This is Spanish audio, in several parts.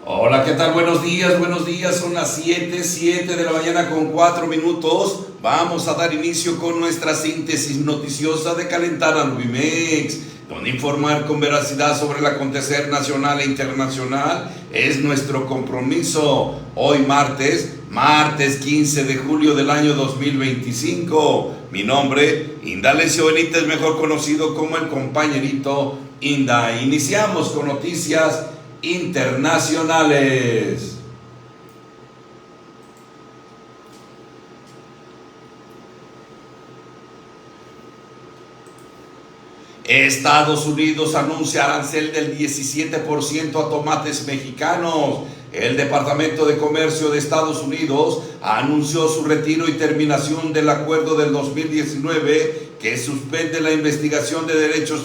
Hola, ¿qué tal? Buenos días, son las 7 de la mañana con 4 minutos. Vamos a dar inicio con nuestra síntesis noticiosa de Calentar a Novimex, donde informar con veracidad sobre el acontecer nacional e internacional es nuestro compromiso. Hoy martes 15 de julio del año 2025. Mi nombre, Indalecio Benítez, mejor conocido como el compañerito Inda. Iniciamos con noticias internacionales. Estados Unidos anuncia arancel del 17% a tomates mexicanos. El Departamento de Comercio de Estados Unidos anunció su retiro y terminación del acuerdo del 2019 que suspende la investigación de derechos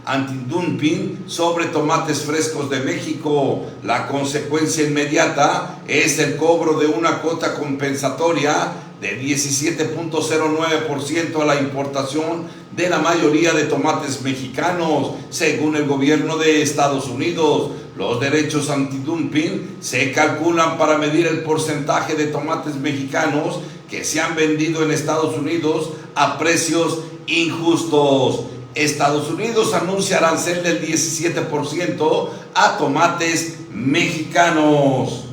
antidumping sobre tomates frescos de México. La consecuencia inmediata es el cobro de una cuota compensatoria de 17.09% a la importación de la mayoría de tomates mexicanos, según el gobierno de Estados Unidos. Los derechos antidumping se calculan para medir el porcentaje de tomates mexicanos que se han vendido en Estados Unidos a precios injustos. Estados Unidos anuncia arancel del 17% a tomates mexicanos.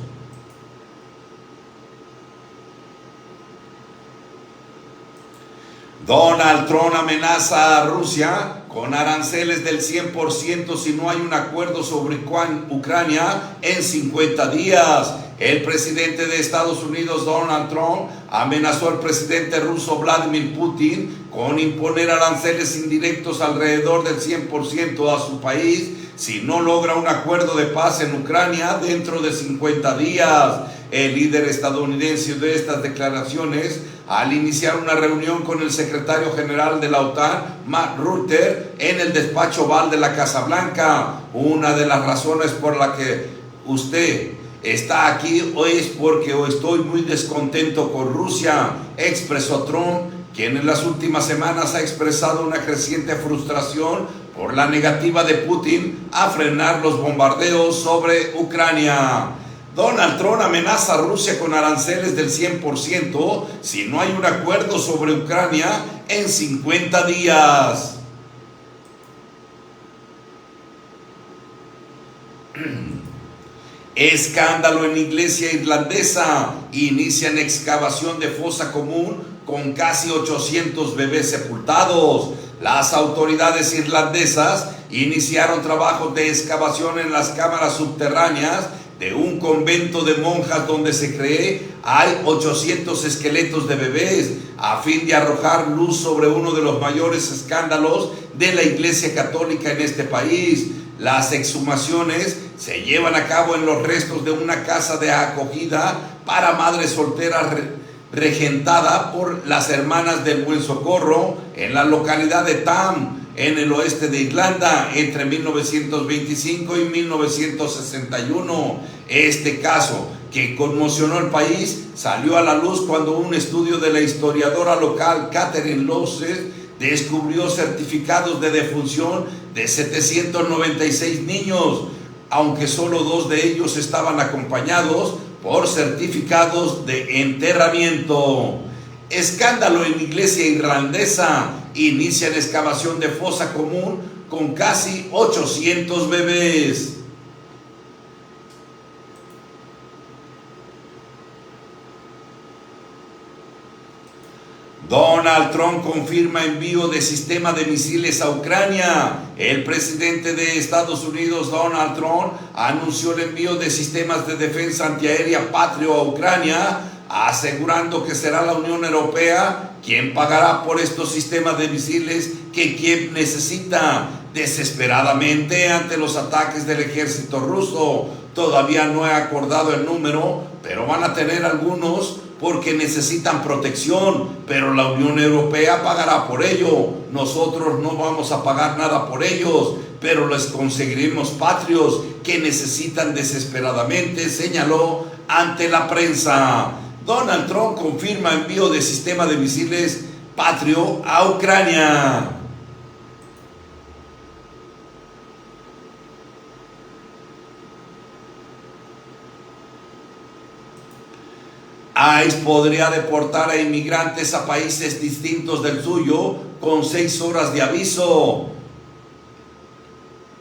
Donald Trump amenaza a Rusia con aranceles del 100% si no hay un acuerdo sobre Ucrania en 50 días. El presidente de Estados Unidos, Donald Trump, amenazó al presidente ruso Vladimir Putin con imponer aranceles indirectos alrededor del 100% a su país si no logra un acuerdo de paz en Ucrania dentro de 50 días. El líder estadounidense de estas declaraciones al iniciar una reunión con el secretario general de la OTAN, Mark Rutte, en el despacho Oval de la Casa Blanca. Una de las razones por la que usted está aquí hoy es porque estoy muy descontento con Rusia, expresó Trump, quien en las últimas semanas ha expresado una creciente frustración por la negativa de Putin a frenar los bombardeos sobre Ucrania. Donald Trump amenaza a Rusia con aranceles del 100% si no hay un acuerdo sobre Ucrania en 50 días. Escándalo en iglesia irlandesa. Inician excavación de fosa común con casi 800 bebés sepultados. Las autoridades irlandesas iniciaron trabajos de excavación en las cámaras subterráneas de un convento de monjas donde se cree hay 800 esqueletos de bebés, a fin de arrojar luz sobre uno de los mayores escándalos de la Iglesia Católica en este país. Las exhumaciones se llevan a cabo en los restos de una casa de acogida para madres solteras regentada por las Hermanas del Buen Socorro en la localidad de Tam, en el oeste de Irlanda, entre 1925 y 1961. Este caso, que conmocionó el país, salió a la luz cuando un estudio de la historiadora local Catherine Losses descubrió certificados de defunción de 796 niños, aunque solo 2 de ellos estaban acompañados por certificados de enterramiento. Escándalo en iglesia irlandesa. Inician excavación de fosa común con casi 800 bebés. Donald Trump confirma envío de sistema de misiles a Ucrania. El presidente de Estados Unidos, Donald Trump, anunció el envío de sistemas de defensa antiaérea Patriot a Ucrania, asegurando que será la Unión Europea quien pagará por estos sistemas de misiles que Kiev necesita desesperadamente ante los ataques del ejército ruso. Todavía no he acordado el número, pero van a tener algunos porque necesitan protección, pero la Unión Europea pagará por ello. Nosotros no vamos a pagar nada por ellos, pero les conseguiremos Patriots que necesitan desesperadamente, señaló ante la prensa. Donald Trump confirma envío de sistema de misiles Patriot a Ucrania. ICE podría deportar a inmigrantes a países distintos del suyo con 6 horas de aviso.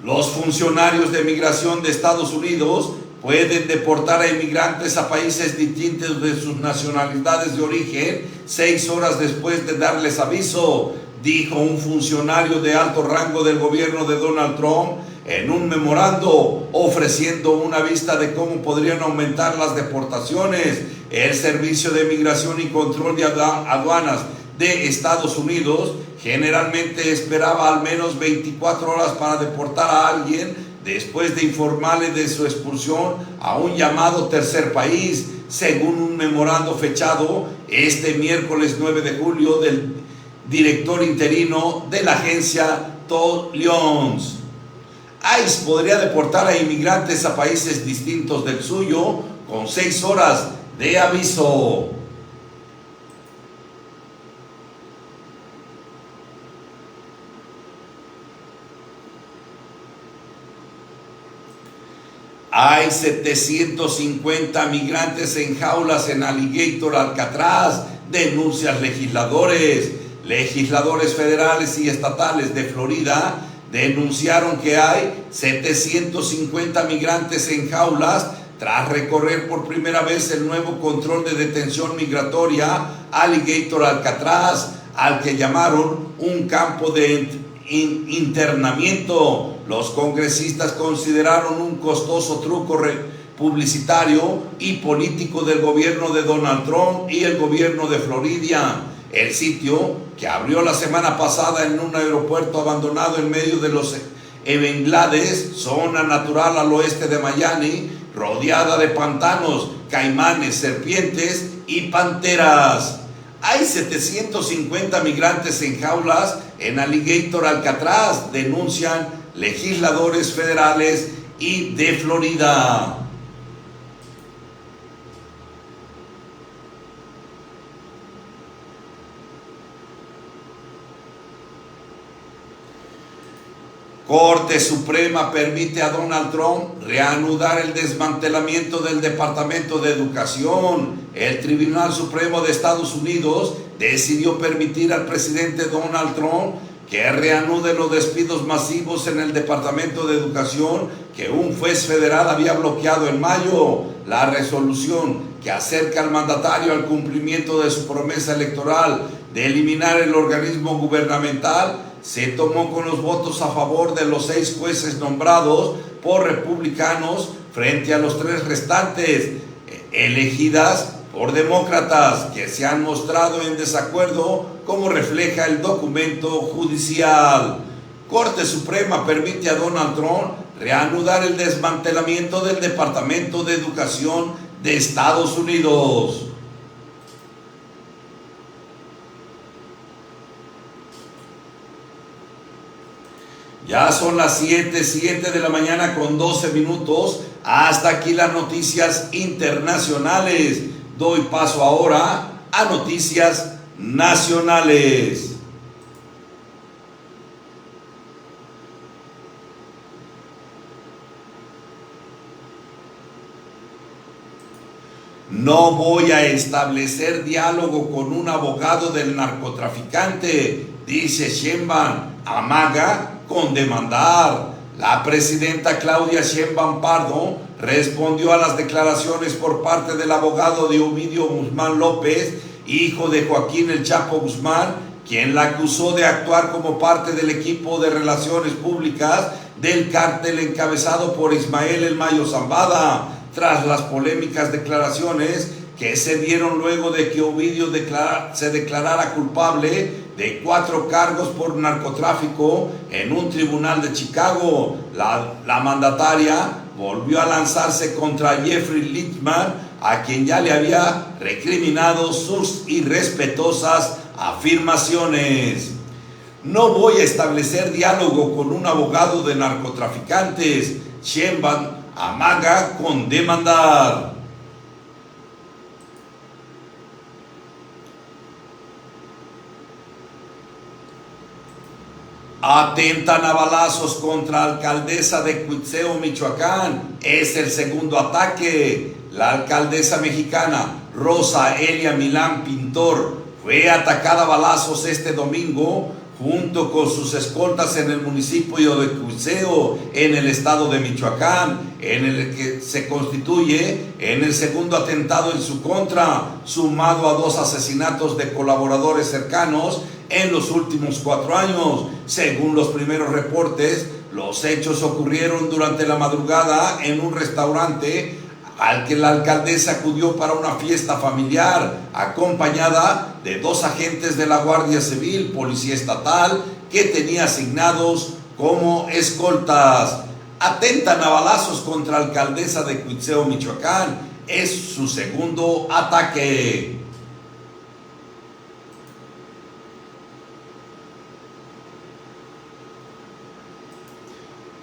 Los funcionarios de migración de Estados Unidos pueden deportar a inmigrantes a países distintos de sus nacionalidades de origen 6 horas después de darles aviso, dijo un funcionario de alto rango del gobierno de Donald Trump en un memorando ofreciendo una vista de cómo podrían aumentar las deportaciones. El Servicio de Migración y Control de Aduanas de Estados Unidos generalmente esperaba al menos 24 horas para deportar a alguien después de informarle de su expulsión a un llamado tercer país, según un memorando fechado este miércoles 9 de julio del director interino de la agencia, Todd Lyons. ICE podría deportar a inmigrantes a países distintos del suyo con 6 horas de aviso. Hay 750 migrantes en jaulas en Alligator, Alcatraz, denuncian legisladores. Legisladores federales y estatales de Florida denunciaron que hay 750 migrantes en jaulas tras recorrer por primera vez el nuevo control de detención migratoria Alligator, Alcatraz, al que llamaron un campo de internamiento. Los congresistas consideraron un costoso truco publicitario y político del gobierno de Donald Trump y el gobierno de Florida. El sitio, que abrió la semana pasada en un aeropuerto abandonado en medio de los Everglades, zona natural al oeste de Miami, rodeada de pantanos, caimanes, serpientes y panteras. Hay 750 migrantes en jaulas en Alligator, Alcatraz, denuncian legisladores federales y de Florida. Corte Suprema permite a Donald Trump reanudar el desmantelamiento del Departamento de Educación. El Tribunal Supremo de Estados Unidos decidió permitir al presidente Donald Trump que reanude los despidos masivos en el Departamento de Educación que un juez federal había bloqueado en mayo. La resolución que acerca al mandatario al cumplimiento de su promesa electoral de eliminar el organismo gubernamental se tomó con los votos a favor de los 6 jueces nombrados por republicanos frente a los 3 restantes, elegidas por demócratas, que se han mostrado en desacuerdo, como refleja el documento judicial. Corte Suprema permite a Donald Trump reanudar el desmantelamiento del Departamento de Educación de Estados Unidos. Ya son las 7 de la mañana con 12 minutos. Hasta aquí las noticias internacionales. Doy paso ahora a noticias nacionales. No voy a establecer diálogo con un abogado del narcotraficante, dice Sheinbaum, amaga con demandar. La presidenta Claudia Sheinbaum Pardo respondió a las declaraciones por parte del abogado de Ovidio Guzmán López, hijo de Joaquín El Chapo Guzmán, quien la acusó de actuar como parte del equipo de relaciones públicas del cártel encabezado por Ismael El Mayo Zambada, tras las polémicas declaraciones que se dieron luego de que Ovidio se declarara culpable de 4 cargos por narcotráfico en un tribunal de Chicago. La mandataria volvió a lanzarse contra Jeffrey Lichtman, a quien ya le había recriminado sus irrespetuosas afirmaciones. No voy a establecer diálogo con un abogado de narcotraficantes. Sheinbaum amaga con demandar. Atentan a balazos contra alcaldesa de Cuitzeo, Michoacán. Es el segundo ataque. La alcaldesa mexicana Rosa Elia Milán Pintor, fue atacada a balazos este domingo junto con sus escoltas en el municipio de Cuitzeo, en el estado de Michoacán, en el que se constituye en el segundo atentado en su contra, sumado a 2 asesinatos de colaboradores cercanos en los últimos 4 años. Según los primeros reportes, los hechos ocurrieron durante la madrugada en un restaurante al que la alcaldesa acudió para una fiesta familiar, acompañada de 2 agentes de la Guardia Civil, Policía Estatal, que tenía asignados como escoltas. Atentan a balazos contra la alcaldesa de Cuitzeo, Michoacán. Es su segundo ataque.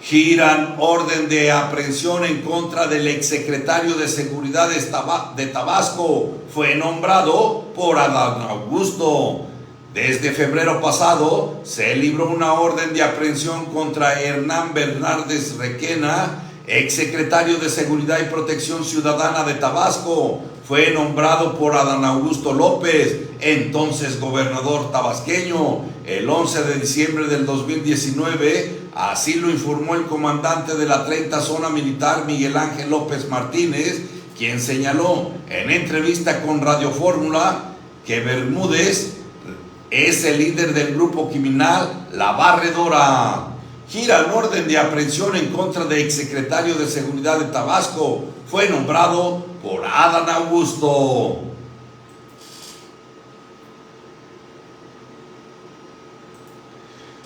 Giran orden de aprehensión en contra del exsecretario de Seguridad de Tabasco. Fue nombrado por Adán Augusto. Desde febrero pasado se libró una orden de aprehensión contra Hernán Bernaldez Requena, exsecretario de Seguridad y Protección Ciudadana de Tabasco. Fue nombrado por Adán Augusto López, entonces gobernador tabasqueño, el 11 de diciembre del 2019. Así lo informó el comandante de la 30 Zona Militar, Miguel Ángel López Martínez, quien señaló en entrevista con Radio Fórmula que Bermúdez es el líder del grupo criminal La Barredora. Gira el orden de aprehensión en contra del exsecretario de Seguridad de Tabasco. Fue nombrado por Adán Augusto.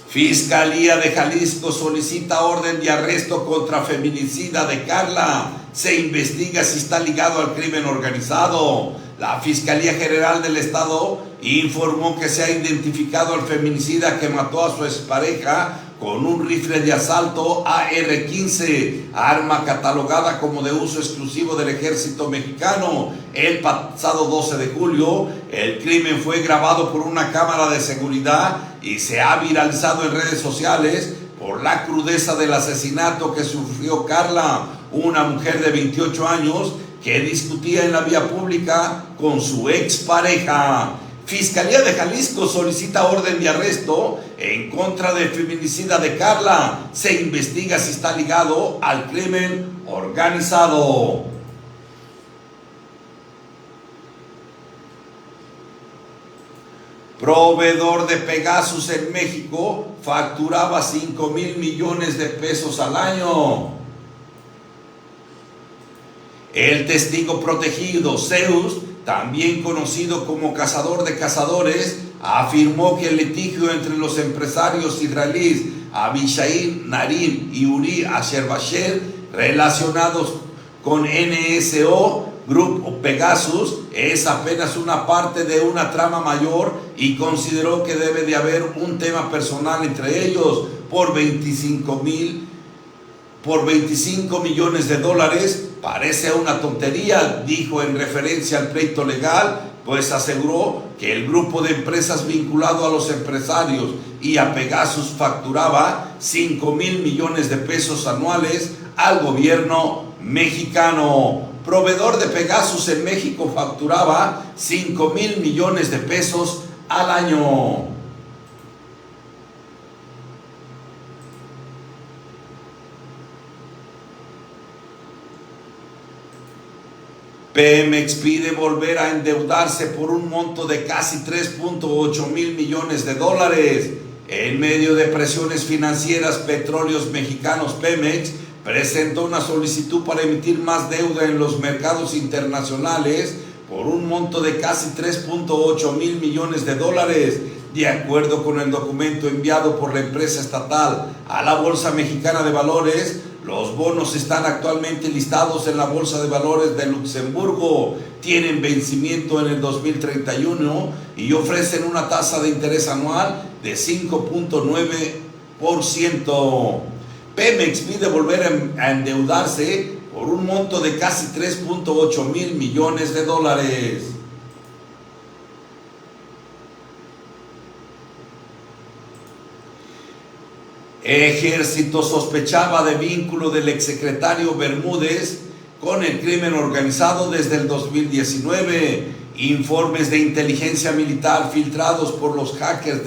Fiscalía de Jalisco solicita orden de arresto contra feminicida de Carla. Se investiga si está ligado al crimen organizado. La Fiscalía General del Estado informó que se ha identificado al feminicida que mató a su expareja con un rifle de asalto AR-15, arma catalogada como de uso exclusivo del ejército mexicano. El pasado 12 de julio, el crimen fue grabado por una cámara de seguridad y se ha viralizado en redes sociales por la crudeza del asesinato que sufrió Carla, una mujer de 28 años que discutía en la vía pública con su expareja. Fiscalía de Jalisco solicita orden de arresto en contra del feminicida de Carla. Se investiga si está ligado al crimen organizado. Proveedor de Pegasus en México facturaba 5,000 millones de pesos al año. El testigo protegido Zeus, también conocido como cazador de cazadores, afirmó que el litigio entre los empresarios israelíes Abishai Narim y Uri Asher relacionados con NSO Group o Pegasus es apenas una parte de una trama mayor, y consideró que debe de haber un tema personal entre ellos por 25 millones de dólares. Parece una tontería, dijo en referencia al pleito legal, pues aseguró que el grupo de empresas vinculado a los empresarios y a Pegasus facturaba 5,000 millones de pesos anuales al gobierno mexicano. Proveedor de Pegasus en México facturaba 5,000 millones de pesos al año. Pemex pide volver a endeudarse por un monto de casi 3.8 mil millones de dólares. En medio de presiones financieras, Petróleos Mexicanos Pemex presentó una solicitud para emitir más deuda en los mercados internacionales por un monto de casi 3.8 mil millones de dólares. De acuerdo con el documento enviado por la empresa estatal a la Bolsa Mexicana de Valores, los bonos están actualmente listados en la Bolsa de Valores de Luxemburgo, tienen vencimiento en el 2031 y ofrecen una tasa de interés anual de 5.9%. Pemex pide volver a endeudarse por un monto de casi 3.8 mil millones de dólares. Ejército sospechaba de vínculo del exsecretario Bermúdez, con el crimen organizado desde el 2019. Informes de inteligencia militar filtrados por los hackers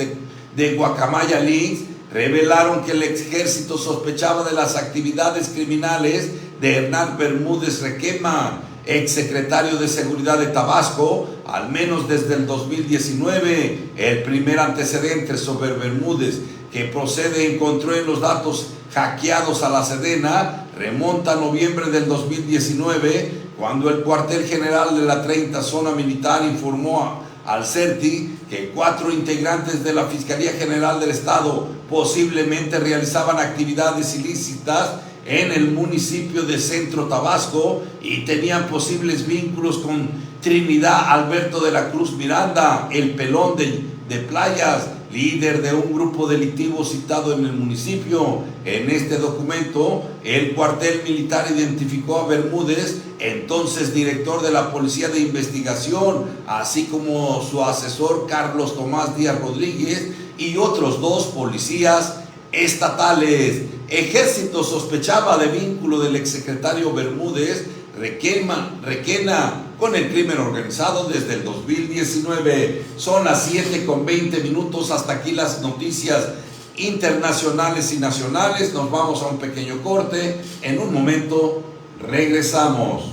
de Guacamaya Links revelaron que el ejército sospechaba de las actividades criminales de Hernán Bermúdez Requema, exsecretario de Seguridad de Tabasco, al menos desde el 2019. El primer antecedente sobre Bermúdez que procede encontró en los datos hackeados a la Sedena remonta a noviembre del 2019, cuando el cuartel general de la 30 Zona Militar informó al CERTI que 4 integrantes de la Fiscalía General del Estado posiblemente realizaban actividades ilícitas en el municipio de Centro Tabasco y tenían posibles vínculos con Trinidad Alberto de la Cruz Miranda, el Pelón de Playas, líder de un grupo delictivo citado en el municipio. En este documento, el cuartel militar identificó a Bermúdez, entonces director de la Policía de Investigación, así como su asesor Carlos Tomás Díaz Rodríguez y otros 2 policías estatales. Ejército sospechaba de vínculo del exsecretario Bermúdez Requena con el crimen organizado desde el 2019. Son las 7:20. Hasta aquí las noticias internacionales y nacionales. Nos vamos a un pequeño corte. En un momento regresamos.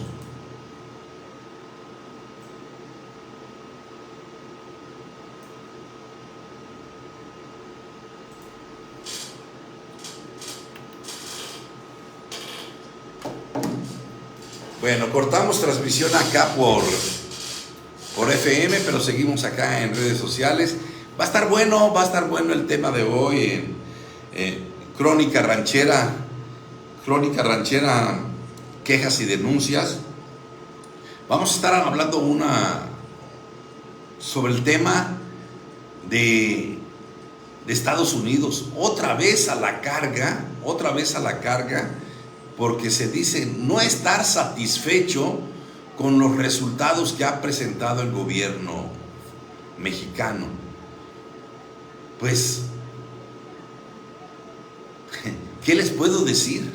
Bueno, cortamos transmisión acá por FM, pero seguimos acá en redes sociales. Va a estar bueno el tema de hoy en Crónica Ranchera, quejas y denuncias. Vamos a estar hablando sobre el tema de Estados Unidos, otra vez a la carga, porque se dice no estar satisfecho con los resultados que ha presentado el gobierno mexicano. Pues, ¿qué les puedo decir?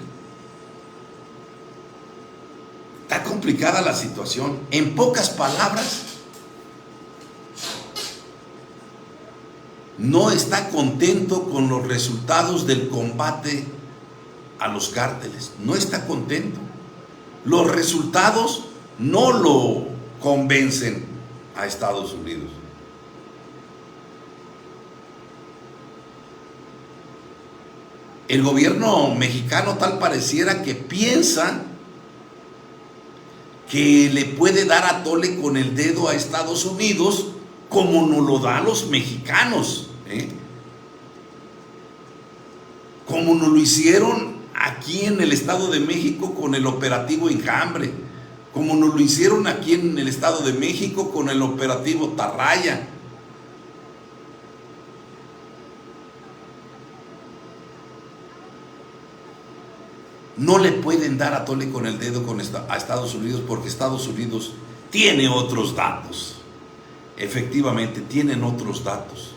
Está complicada la situación. En pocas palabras, no está contento con los resultados del combate a los cárteles, no está contento. Los resultados no lo convencen a Estados Unidos. El gobierno mexicano tal pareciera que piensa que le puede dar a tole con el dedo a Estados Unidos como nos lo da a los mexicanos, como nos lo hicieron aquí en el Estado de México con el operativo Enjambre, como nos lo hicieron aquí en el Estado de México con el operativo Tarraya. No le pueden dar a tole con el dedo a Estados Unidos, porque Estados Unidos tiene otros datos. Efectivamente, tienen otros datos.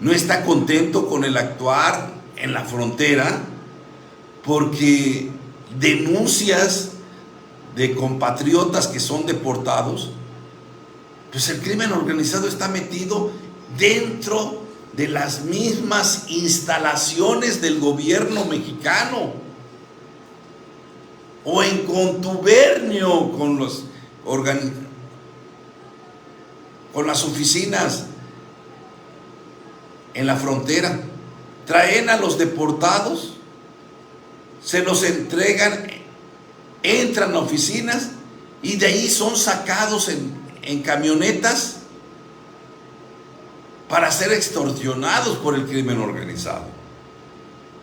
No está contento con el actuar en la frontera, porque denuncias de compatriotas que son deportados, pues el crimen organizado está metido dentro de las mismas instalaciones del gobierno mexicano, o en contubernio con las oficinas en la frontera. Traen a los deportados, se los entregan, entran a oficinas y de ahí son sacados en camionetas para ser extorsionados por el crimen organizado.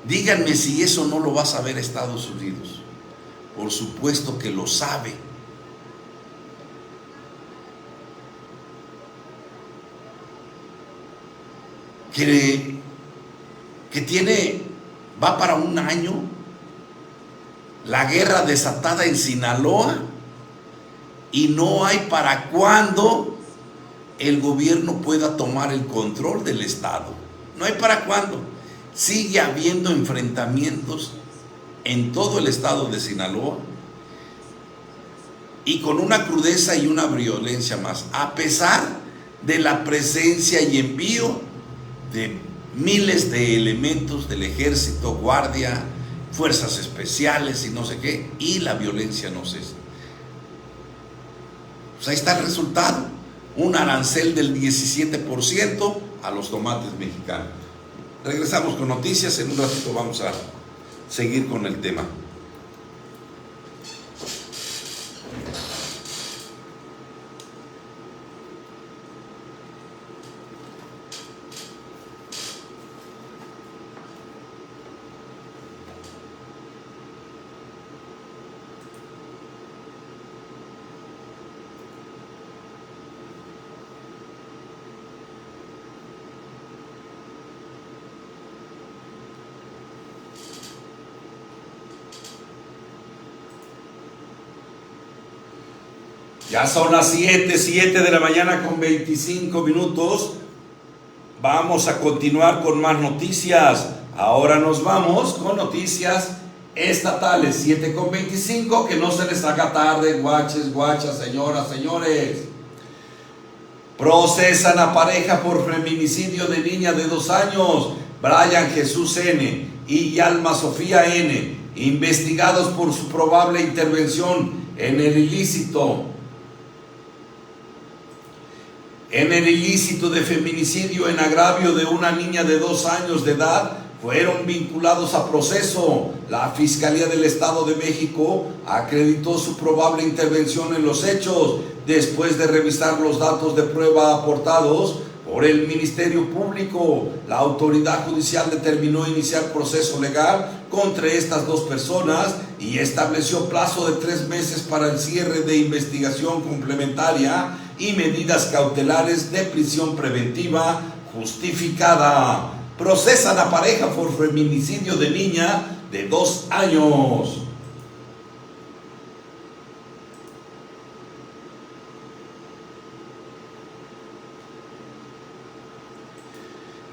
Díganme si eso no lo va a saber Estados Unidos. Por supuesto que lo sabe. Que va para un año la guerra desatada en Sinaloa y no hay para cuándo el gobierno pueda tomar el control del estado. No hay para cuándo. Sigue habiendo enfrentamientos en todo el estado de Sinaloa y con una crudeza y una violencia más, a pesar de la presencia y envío de miles de elementos del ejército, guardia, fuerzas especiales y no sé qué, y la violencia no cesa. Pues ahí está el resultado, un arancel del 17% a los tomates mexicanos. Regresamos con noticias, en un ratito vamos a seguir con el tema. Ya son las 7 de la mañana con 25 minutos. Vamos a continuar con más noticias. Ahora nos vamos con noticias estatales. 7:25, que no se les haga tarde, guaches, guachas, señoras, señores. Procesan a pareja por feminicidio de niña de 2 años, Brian Jesús N. y Yalma Sofía N., investigados por su probable intervención en el ilícito de feminicidio en agravio de una niña de 2 años de edad, fueron vinculados a proceso. La Fiscalía del Estado de México acreditó su probable intervención en los hechos después de revisar los datos de prueba aportados por el Ministerio Público. La autoridad judicial determinó iniciar proceso legal contra estas 2 personas y estableció plazo de 3 meses para el cierre de investigación complementaria y medidas cautelares de prisión preventiva justificada. Procesan a pareja por feminicidio de niña de 2 años.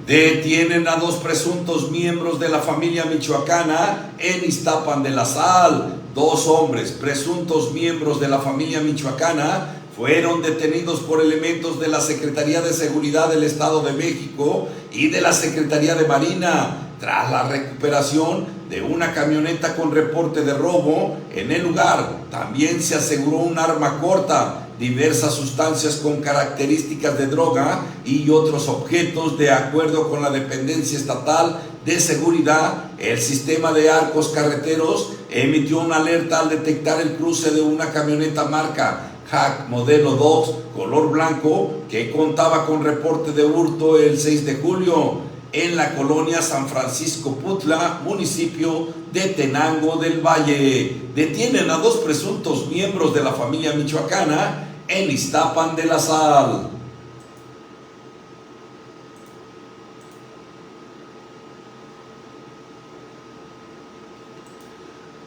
Detienen a 2 presuntos miembros de la familia michoacana en Iztapan de la Sal. 2 hombres, presuntos miembros de la familia michoacana, fueron detenidos por elementos de la Secretaría de Seguridad del Estado de México y de la Secretaría de Marina, tras la recuperación de una camioneta con reporte de robo en el lugar. También se aseguró un arma corta, diversas sustancias con características de droga y otros objetos. De acuerdo con la dependencia estatal de seguridad, el sistema de arcos carreteros emitió una alerta al detectar el cruce de una camioneta marca Hack modelo 2 color blanco que contaba con reporte de hurto el 6 de julio en la colonia San Francisco Putla, municipio de Tenango del Valle. Detienen a 2 presuntos miembros de la familia michoacana en Iztapan de la Sal.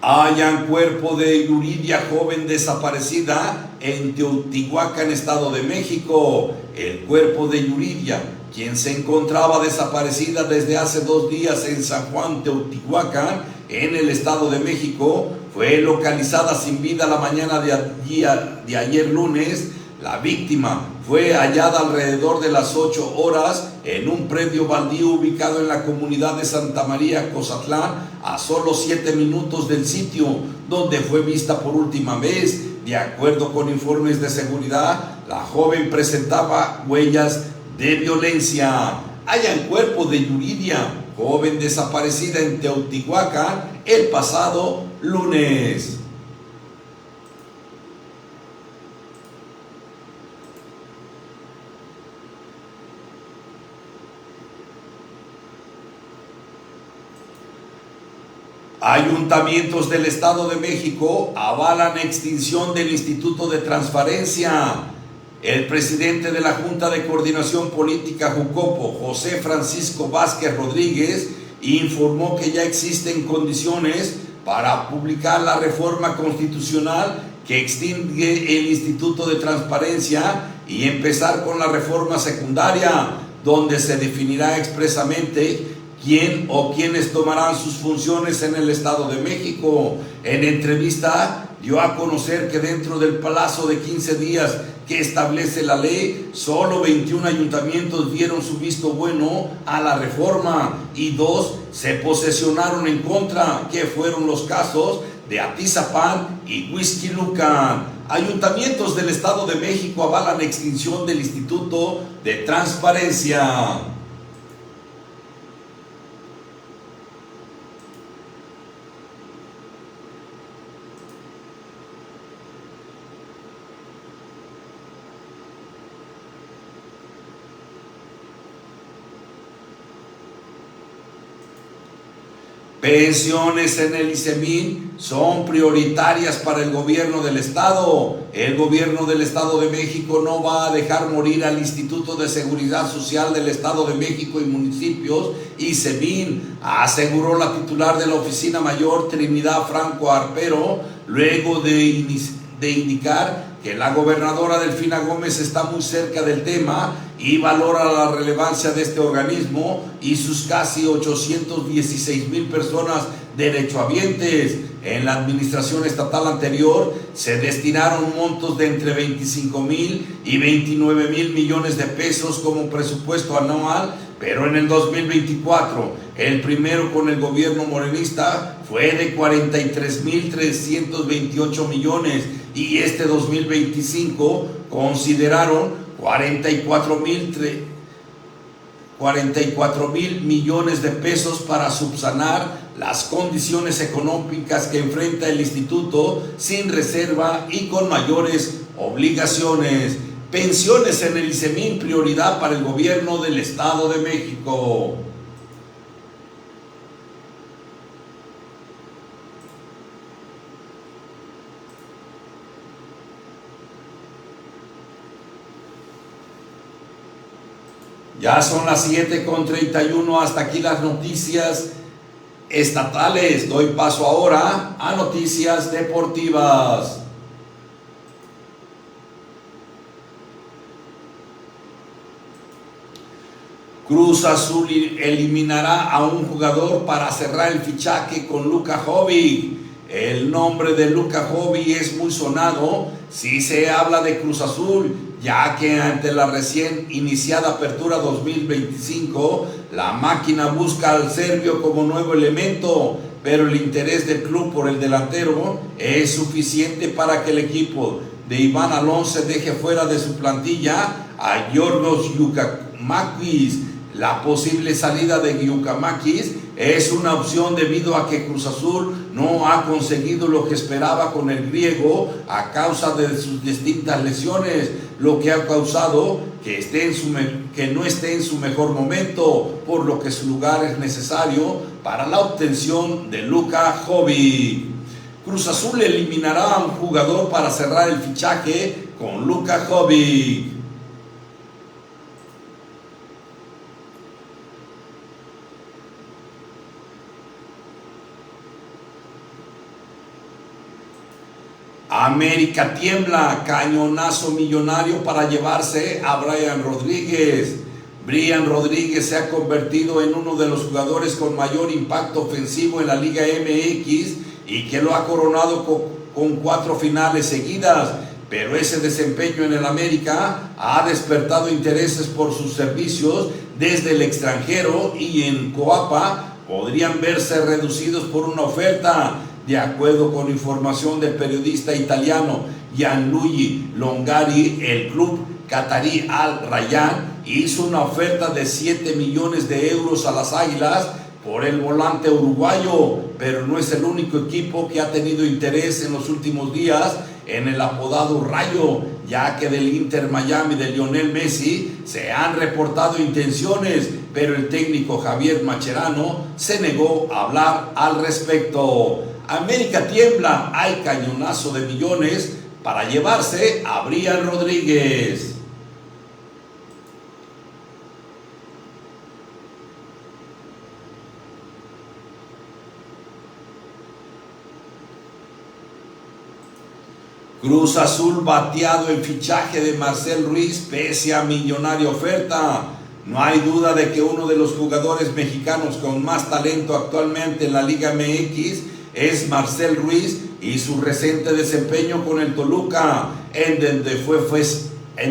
Hallan cuerpo de Yuridia, joven desaparecida en Teotihuacán, Estado de México. El cuerpo de Yuridia, quien se encontraba desaparecida desde hace 2 días en San Juan, Teotihuacán, en el Estado de México, fue localizada sin vida la mañana de ayer lunes. La víctima fue hallada alrededor de las 8 horas en un predio baldío ubicado en la comunidad de Santa María, Cozatlán, a solo 7 minutos del sitio donde fue vista por última vez. De acuerdo con informes de seguridad, la joven presentaba huellas de violencia. Hallan cuerpo de Yuridia, joven desaparecida en Teotihuacán, el pasado lunes. Ayuntamientos del Estado de México avalan extinción del Instituto de Transparencia. El presidente de la Junta de Coordinación Política Jucopo, José Francisco Vázquez Rodríguez, informó que ya existen condiciones para publicar la reforma constitucional que extingue el Instituto de Transparencia y empezar con la reforma secundaria, donde se definirá expresamente quién o quiénes tomarán sus funciones en el Estado de México. En entrevista dio a conocer que dentro del plazo de 15 días que establece la ley, solo 21 ayuntamientos dieron su visto bueno a la reforma y 2 se posesionaron en contra, que fueron los casos de Atizapán y Huixquilucan. Ayuntamientos del Estado de México avalan extinción del Instituto de Transparencia. Pensiones en el ISEMIN son prioritarias para el gobierno del Estado. El gobierno del Estado de México no va a dejar morir al Instituto de Seguridad Social del Estado de México y municipios, ISEMIN, aseguró la titular de la Oficina Mayor, Trinidad Franco Arpero, luego de indicar que la gobernadora Delfina Gómez está muy cerca del tema y valora la relevancia de este organismo y sus casi 816,000 personas derechohabientes. En la administración estatal anterior se destinaron montos de entre 25,000 y 29,000 millones de pesos como presupuesto anual, pero en el 2024, el primero con el gobierno morenista, fue de 43,328 millones y este 2025 consideraron 44,000 millones de pesos para subsanar las condiciones económicas que enfrenta el instituto sin reserva y con mayores obligaciones. Pensiones en el ISEMIN, prioridad para el gobierno del Estado de México. Ya son las 7:31, hasta aquí las noticias estatales. Doy paso ahora a noticias deportivas. Cruz Azul eliminará a un jugador para cerrar el fichaje con Luka Jovic. El nombre de Luka Jovic es muy sonado si se habla de Cruz Azul, ya que ante la recién iniciada apertura 2025, la máquina busca al serbio como nuevo elemento, pero el interés del club por el delantero es suficiente para que el equipo de Iván Alonso deje fuera de su plantilla a Giorgos Giukamakis. La posible salida de Giukamakis es una opción debido a que Cruz Azul no ha conseguido lo que esperaba con el griego a causa de sus distintas lesiones, lo que ha causado que no esté en su mejor momento, por lo que su lugar es necesario para la obtención de Luka Jovic. Cruz Azul eliminará a un jugador para cerrar el fichaje con Luka Jovic. América tiembla, cañonazo millonario para llevarse a Brian Rodríguez. Brian Rodríguez se ha convertido en uno de los jugadores con mayor impacto ofensivo en la Liga MX y que lo ha coronado con 4 finales seguidas, pero ese desempeño en el América ha despertado intereses por sus servicios desde el extranjero y en Coapa podrían verse reducidos por una oferta. De acuerdo con información del periodista italiano Gianluigi Longari, el club catarí Al Rayyan hizo una oferta de 7 millones de euros a las Águilas por el volante uruguayo, pero no es el único equipo que ha tenido interés en los últimos días en el apodado Rayo, ya que del Inter Miami de Lionel Messi se han reportado intenciones, pero el técnico Javier Mascherano se negó a hablar al respecto. América tiembla, hay cañonazo de millones para llevarse a Brian Rodríguez. Cruz Azul bateado en fichaje de Marcel Ruiz pese a millonaria oferta. No hay duda de que uno de los jugadores mexicanos con más talento actualmente en la Liga MX es Marcel Ruiz y su reciente desempeño con el Toluca, en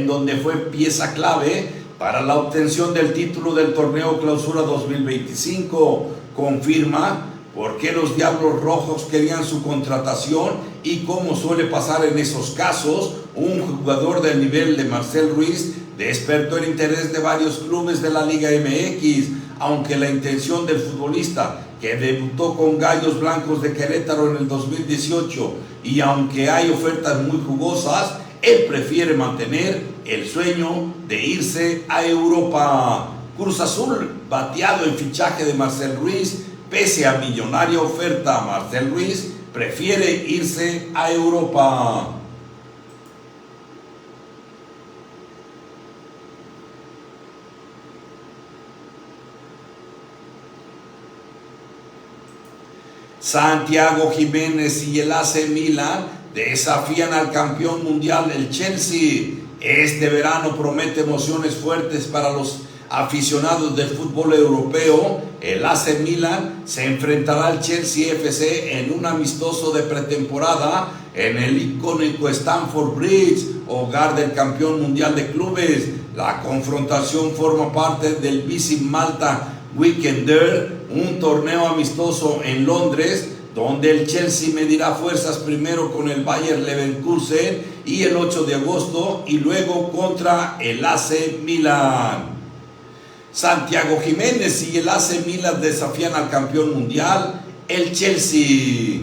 donde fue pieza clave para la obtención del título del torneo Clausura 2025, confirma por qué los Diablos Rojos querían su contratación y, como suele pasar en esos casos, un jugador del nivel de Marcel Ruiz despertó el interés de varios clubes de la Liga MX, aunque la intención del futbolista, que debutó con Gallos Blancos de Querétaro en el 2018, y aunque hay ofertas muy jugosas, él prefiere mantener el sueño de irse a Europa. Cruz Azul, bateado en fichaje de Marcel Ruiz, pese a millonaria oferta, Marcel Ruiz prefiere irse a Europa. Santiago Jiménez y el AC Milan desafían al campeón mundial, el Chelsea. Este verano promete emociones fuertes para los aficionados del fútbol europeo. El AC Milan se enfrentará al Chelsea FC en un amistoso de pretemporada en el icónico Stamford Bridge, hogar del campeón mundial de clubes. La confrontación forma parte del Visit Malta Weekender, un torneo amistoso en Londres, donde el Chelsea medirá fuerzas primero con el Bayer Leverkusen y el 8 de agosto y luego contra el AC Milan. Santiago Jiménez y el AC Milan desafían al campeón mundial, el Chelsea.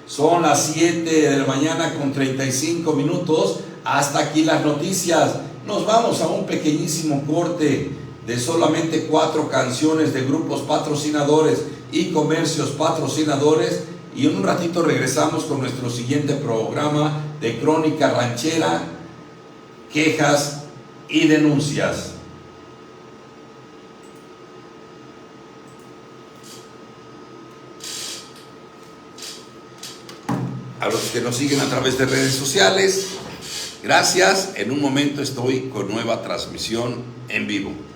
Son las 7 de la mañana con 35 minutos. Hasta aquí las noticias. Nos vamos a un pequeñísimo corte de solamente 4 canciones de grupos patrocinadores y comercios patrocinadores, y en un ratito regresamos con nuestro siguiente programa de Crónica Ranchera, quejas y denuncias. A los que nos siguen a través de redes sociales, gracias. En un momento estoy con nueva transmisión en vivo.